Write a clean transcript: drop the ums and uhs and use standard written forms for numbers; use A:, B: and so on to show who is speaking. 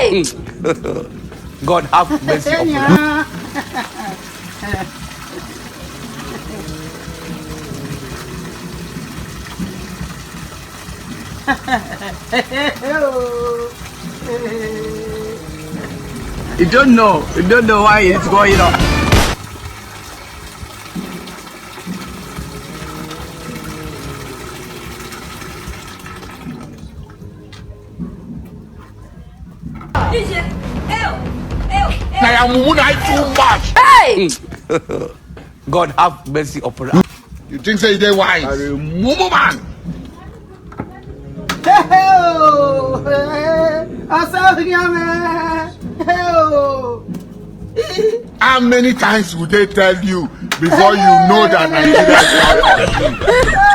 A: Hey!
B: God have mercy upon us.
C: You don't know why it's going on.
D: I am too much.
A: Hey!
B: God have mercy upon us.
D: You think say they wise? Mumu man. How many times would they tell you before you know that Nigeria is not?